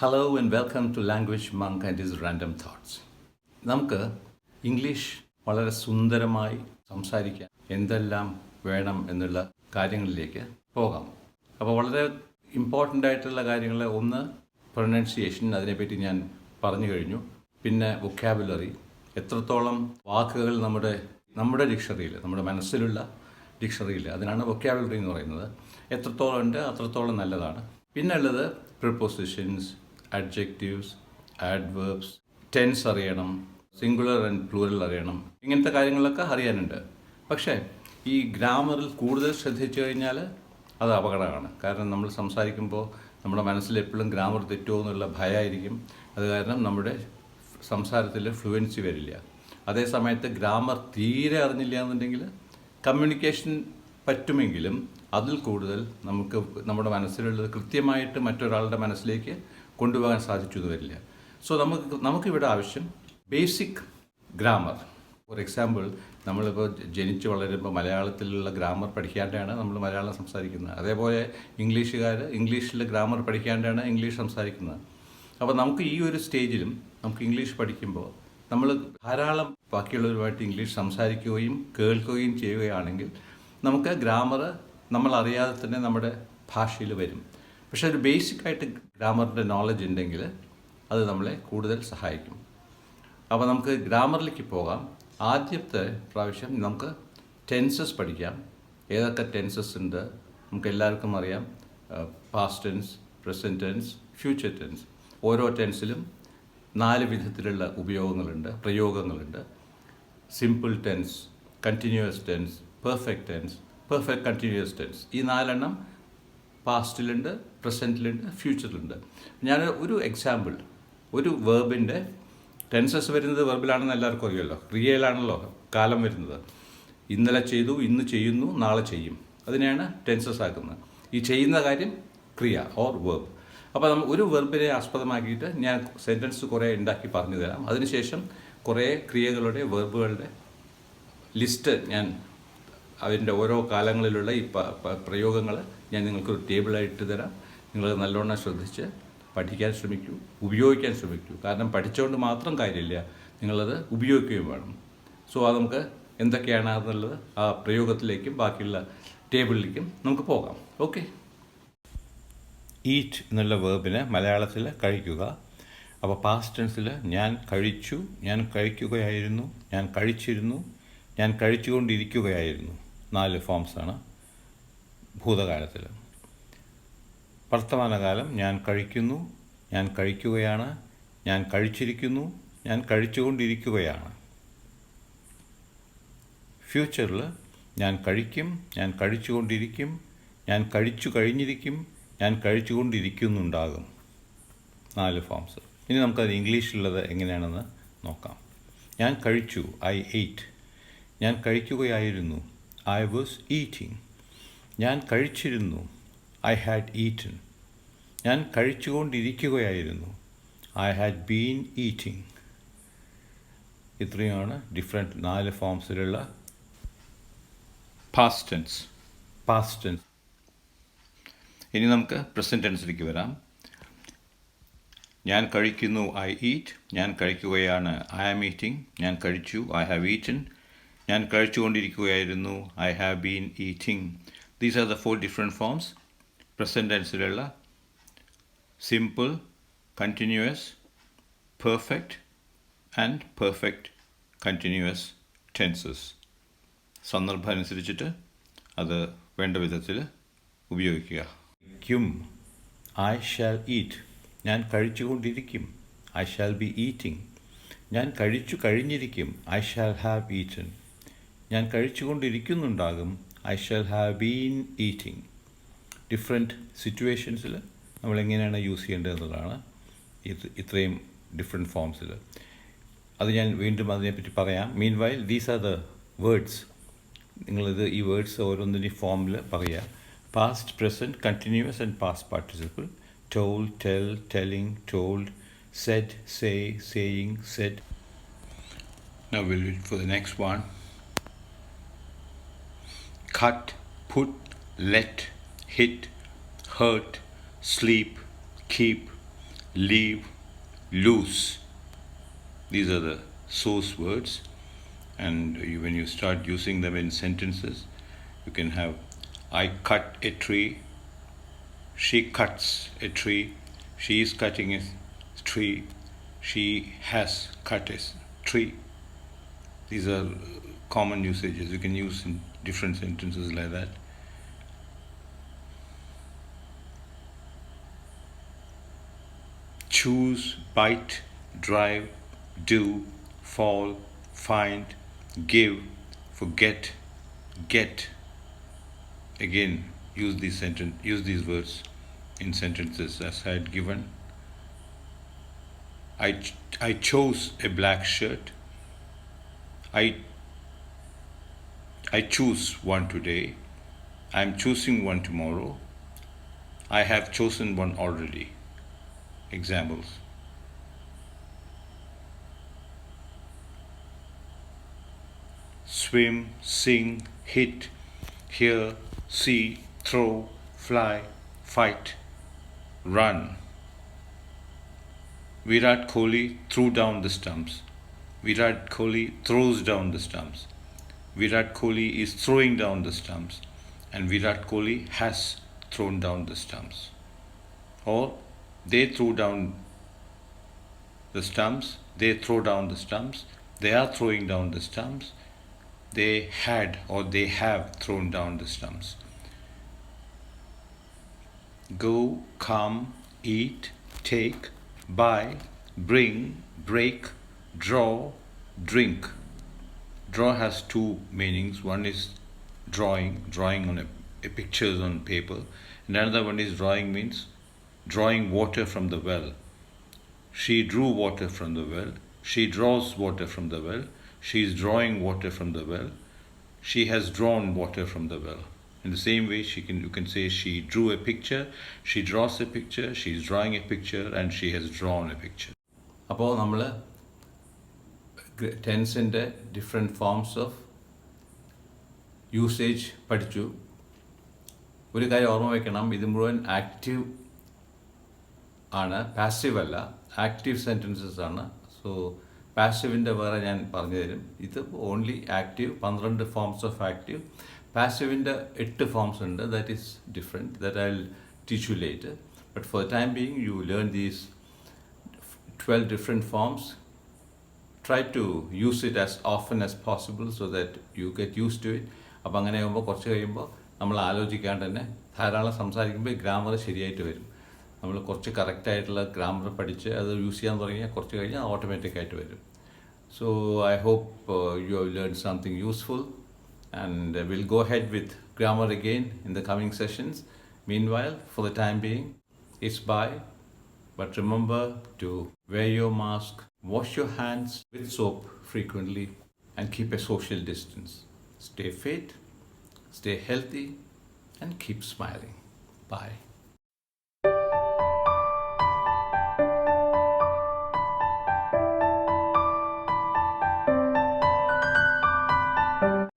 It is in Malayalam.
Hello and welcome to Language Monk and his random thoughts. നമുക്ക് ഇംഗ്ലീഷ് വളരെ സുന്ദരമായി സംസാരിക്കാൻ എന്തെല്ലാം വേണം എന്നുള്ള കാര്യങ്ങളിലേക്ക് പോകാം. അപ്പോൾ വളരെ ഇമ്പോർട്ടൻ്റ് ആയിട്ടുള്ള കാര്യങ്ങൾ ഒന്ന് പ്രൊനൗൺസിയേഷൻ, അതിനെപ്പറ്റി ഞാൻ പറഞ്ഞു കഴിഞ്ഞു. പിന്നെ വൊക്കാബുലറി, എത്രത്തോളം വാക്കുകൾ നമ്മുടെ ഡിക്ഷണറിയിൽ, നമ്മുടെ മനസ്സിലുള്ള ഡിക്ഷണറിയിൽ, അതിനാണ് വൊക്കാബുലറി എന്ന് പറയുന്നത്, എത്രത്തോളം ഉണ്ട് അത്രത്തോളം നല്ലതാണ്. പിന്നെ ഉള്ളത് പ്രിപ്പോസിഷൻസ്, അഡ്ജക്റ്റീവ്സ്, ആഡ്വേർബ്സ്, ടെൻസ് അറിയണം, സിംഗുലർ ആൻഡ് പ്ലൂറൽ അറിയണം. ഇങ്ങനത്തെ കാര്യങ്ങളൊക്കെ അറിയാനുണ്ട്. പക്ഷേ ഈ ഗ്രാമറിൽ കൂടുതൽ ശ്രദ്ധിച്ചു കഴിഞ്ഞാൽ അത് അപകടമാണ്. കാരണം നമ്മൾ സംസാരിക്കുമ്പോൾ നമ്മുടെ മനസ്സിൽ എപ്പോഴും ഗ്രാമർ തെറ്റുമോ എന്നുള്ള ഭയമായിരിക്കും. അത് കാരണം നമ്മുടെ സംസാരത്തിൽ ഫ്ലുവൻസി വരില്ല. അതേ സമയത്ത് ഗ്രാമർ തീരെ അറിഞ്ഞില്ല എന്നുണ്ടെങ്കിൽ കമ്മ്യൂണിക്കേഷൻ പറ്റുമെങ്കിലും അതിൽ കൂടുതൽ നമുക്ക് നമ്മുടെ മനസ്സിലുള്ളത് കൃത്യമായിട്ട് മറ്റൊരാളുടെ മനസ്സിലേക്ക് കൊണ്ടുപോകാൻ സാധിച്ചു എന്ന് വരില്ല. സോ നമുക്കിവിടെ ആവശ്യം ബേസിക് ഗ്രാമർ. ഫോർ എക്സാമ്പിൾ, നമ്മളിപ്പോൾ ജനിച്ച് വളരുമ്പോൾ മലയാളത്തിലുള്ള ഗ്രാമർ പഠിക്കാണ്ടാണ് നമ്മൾ മലയാളം സംസാരിക്കുന്നത്. അതേപോലെ ഇംഗ്ലീഷിൽ ഗ്രാമർ പഠിക്കാണ്ടാണ് ഇംഗ്ലീഷ് സംസാരിക്കുന്നത്. അപ്പോൾ നമുക്ക് ഈ ഒരു സ്റ്റേജിലും നമുക്ക് ഇംഗ്ലീഷ് പഠിക്കുമ്പോൾ നമ്മൾ ധാരാളം ബാക്കിയുള്ളവരുമായിട്ട് ഇംഗ്ലീഷ് സംസാരിക്കുകയും കേൾക്കുകയും ചെയ്യുകയാണെങ്കിൽ നമുക്ക് ഗ്രാമർ നമ്മൾ അറിയാതെ തന്നെ നമ്മുടെ ഭാഷയിൽ വരും. പക്ഷേ ഒരു ബേസിക്കായിട്ട് ഗ്രാമറിൻ്റെ നോളജ് ഉണ്ടെങ്കിൽ അത് നമ്മളെ കൂടുതൽ സഹായിക്കും. അപ്പോൾ നമുക്ക് ഗ്രാമറിലേക്ക് പോകാം. ആദ്യത്തെ പ്രാവശ്യം നമുക്ക് ടെൻസസ് പഠിക്കാം. ഏതൊക്കെ ടെൻസസ് ഉണ്ട് നമുക്ക് എല്ലാവർക്കും അറിയാം. Past tense, present tense, future tense. ഓരോ ടെൻസിലും 4 വിധത്തിലുള്ള പ്രയോഗങ്ങളുണ്ട്. Simple tense, continuous tense, perfect tense, perfect continuous tense. ഈ 4 പാസ്റ്റിലുണ്ട്, പ്രസൻറ്റിലുണ്ട്, ഫ്യൂച്ചറിലുണ്ട്. ഞാൻ ഒരു എക്സാമ്പിൾ, ഒരു വേർബിൻ്റെ ടെൻസസ് വരുന്നത് വെർബിലാണെന്ന് എല്ലാവർക്കും അറിയുമല്ലോ. ക്രിയയിലാണല്ലോ കാലം വരുന്നത്. ഇന്നലെ ചെയ്തു, ഇന്ന് ചെയ്യുന്നു, നാളെ ചെയ്യും. അതിനെയാണ് ടെൻസസ് ആക്കുന്നത്. ഈ ചെയ്യുന്ന കാര്യം ക്രിയ ഓർ വേർബ്. അപ്പോൾ ഒരു വെർബിനെ ആസ്പദമാക്കിയിട്ട് ഞാൻ സെൻറ്റൻസ് കുറേ ഉണ്ടാക്കി പറഞ്ഞു തരാം. അതിനുശേഷം കുറേ ക്രിയകളുടെ വെർബുകളുടെ ലിസ്റ്റ് ഞാൻ അതിൻ്റെ ഓരോ കാലങ്ങളിലുള്ള ഈ പ്രയോഗങ്ങൾ ഞാൻ നിങ്ങൾക്കൊരു ടേബിളായിട്ട് തരാം. നിങ്ങൾ നല്ലോണം ശ്രദ്ധിച്ച് പഠിക്കാൻ ശ്രമിക്കൂ, ഉപയോഗിക്കാൻ ശ്രമിക്കൂ. കാരണം പഠിച്ചുകൊണ്ട് മാത്രം കാര്യമില്ല, നിങ്ങളത് ഉപയോഗിക്കുകയും വേണം. സോ അത് നമുക്ക് എന്തൊക്കെയാണ് എന്നുള്ളത് ആ പ്രയോഗത്തിലേക്കും ബാക്കിയുള്ള ടേബിളിലേക്കും നമുക്ക് പോകാം. ഓക്കെ. ഈറ്റ് എന്നുള്ള വേർബിന് മലയാളത്തിൽ കഴിക്കുക. അപ്പോൾ പാസ്റ്റ് ടെൻസിൽ ഞാൻ കഴിച്ചു, ഞാൻ കഴിക്കുകയായിരുന്നു, ഞാൻ കഴിച്ചിരുന്നു, ഞാൻ കഴിച്ചുകൊണ്ടിരിക്കുകയായിരുന്നു. 4 ഫോംസാണ് ഭൂതകാലത്തിൽ. വർത്തമാനകാലം ഞാൻ കഴിക്കുന്നു, ഞാൻ കഴിക്കുകയാണ്, ഞാൻ കഴിച്ചിരിക്കുന്നു, ഞാൻ കഴിച്ചുകൊണ്ടിരിക്കുകയാണ്. ഫ്യൂച്ചറിൽ ഞാൻ കഴിക്കും, ഞാൻ കഴിച്ചുകൊണ്ടിരിക്കും, ഞാൻ കഴിച്ചു കഴിഞ്ഞിരിക്കും, ഞാൻ കഴിച്ചുകൊണ്ടിരിക്കുന്നുണ്ടാകും. 4 ഫോംസ്. ഇനി നമുക്കത് ഇംഗ്ലീഷിലുള്ളത് എങ്ങനെയാണെന്ന് നോക്കാം. ഞാൻ കഴിച്ചു, ഐ എയ്റ്റ്. ഞാൻ കഴിക്കുകയായിരുന്നു, ഐ വാസ് ഈറ്റിംഗ്. ഞാൻ കഴിച്ചിരുന്നു, ഐ ഹാഡ് ഈറ്റൻ. ഞാൻ കഴിച്ചുകൊണ്ടിരിക്കുകയായിരുന്നു, ഐ ഹാഡ് ബീൻ ഈറ്റിംഗ്. ഇത്രയുമാണ് ഡിഫറെൻറ്റ് 4 ഫോംസിലുള്ള പാസ്റ്റ് ടെൻസ്. ഇനി നമുക്ക് പ്രസൻറ്റ് ടെൻസിലേക്ക് വരാം. ഞാൻ കഴിക്കുന്നു, ഐ ഈറ്റ്. ഞാൻ കഴിക്കുകയാണ്, ഐ ആം ഈറ്റിംഗ്. ഞാൻ കഴിച്ചു, ഐ ഹാവ് ഈറ്റൻ. ഞാൻ കഴിച്ചുകൊണ്ടിരിക്കുകയായിരുന്നു, I have been eating. These are the 4 different forms. Present ടെൻസിലുള്ള simple, continuous, perfect and perfect continuous tenses. സന്ദർഭം അനുസരിച്ചിട്ട് അത് വേണ്ട വിധത്തിൽ ഉപയോഗിക്കുക. I shall eat. ഞാൻ കഴിച്ചുകൊണ്ടിരിക്കും, ഐ ഷാൽ ബി ഈറ്റിംഗ്. ഞാൻ കഴിച്ചു കഴിഞ്ഞിരിക്കും, ഐ ഷാൽ ഹാവ് ഈറ്റൻ. ഞാൻ കഴിച്ചുകൊണ്ടിരിക്കുന്നുണ്ടാകും, I shall have been eating. Different സിറ്റുവേഷൻസിൽ നമ്മളെങ്ങനെയാണ് യൂസ് ചെയ്യേണ്ടത് എന്നുള്ളതാണ് ഇത്രയും ഡിഫറെൻറ്റ് ഫോംസിൽ. അത് ഞാൻ വീണ്ടും അതിനെപ്പറ്റി പറയാം. Meanwhile these are the words. ഈ വേർഡ്സ് ഓരോന്നിൻ്റെ ഫോമിൽ പറയുക. Past, present, continuous and past participle. told, tell, telling, told, said, say, saying, said. Now we'll wait for the next one. Cut, put, let, hit, hurt, sleep, keep, leave, loose. These are the source words, and when you start using them in sentences, you can have I cut a tree, she cuts a tree, she is cutting a tree, she has cut a tree. These are common usages. You can use in different sentences like that. Choose, bite, drive, do, fall, find, give, forget, get. Again, use these words in sentences as I had given. I chose a black shirt. I choose one today. I am choosing one tomorrow. I have chosen one already. Examples. Swim, sing, hit, hear, see, throw, fly, fight, run. Virat Kohli threw down the stumps. Virat Kohli throws down the stumps. Virat Kohli is throwing down the stumps. And Virat Kohli has thrown down the stumps. Or they threw down the stumps. They throw down the stumps. They are throwing down the stumps. They had or they have thrown down the stumps. Go, come, eat, take, buy, bring, break, draw, drink. Draw has two meanings. One is drawing on a pictures on paper. And another one is drawing means drawing water from the well. She drew water from the well. She draws water from the well. She is drawing water from the well. She has drawn water from the well. In the same way, you can say she drew a picture, she draws a picture, she is drawing a picture, and she has drawn a picture. അപ്പോൾ നമ്മൾ ടെൻസിൻ്റെ ഡിഫറെൻറ്റ് ഫോംസ് ഓഫ് യൂസേജ് പഠിച്ചു. ഒരു കാര്യം ഓർമ്മ വയ്ക്കണം, ഇത് മുഴുവൻ ആക്റ്റീവ് ആണ്, പാസീവ് അല്ല. ആക്റ്റീവ് സെൻറ്റൻസസ് ആണ്. സോ പാസീവിൻ്റെ വേറെ ഞാൻ പറഞ്ഞു തരും. ഇത് only active. 12 forms of active. പാസീവിൻ്റെ 8 ഫോംസ് ഉണ്ട്. That is different. That I will teach you later. But for the time being you learn these 12 different forms. Try to use it as often as possible so that you get used to it. അപ്പോൾ അങ്ങനെ ആകുമ്പോൾ കുറച്ച് കഴിയുമ്പോൾ നമ്മൾ ആലോചിക്കാണ്ട് തന്നെ ധാരാളം സംസാരിക്കുമ്പോൾ ഗ്രാമർ ശരിയായിട്ട് വരും. നമ്മൾ കുറച്ച് കറക്റ്റായിട്ടുള്ള ഗ്രാമർ പഠിച്ച് അത് യൂസ് ചെയ്യാൻ തുടങ്ങിയാൽ കുറച്ച് കഴിഞ്ഞാൽ ഓട്ടോമാറ്റിക്കായിട്ട് വരും. So I hope you have learn something useful and we'll go ahead with grammar again in the coming sessions. Meanwhile, for the time being, it's bye. But remember to wear your mask, wash your hands with soap frequently, and keep a social distance. Stay fit, stay healthy, and keep smiling. Bye.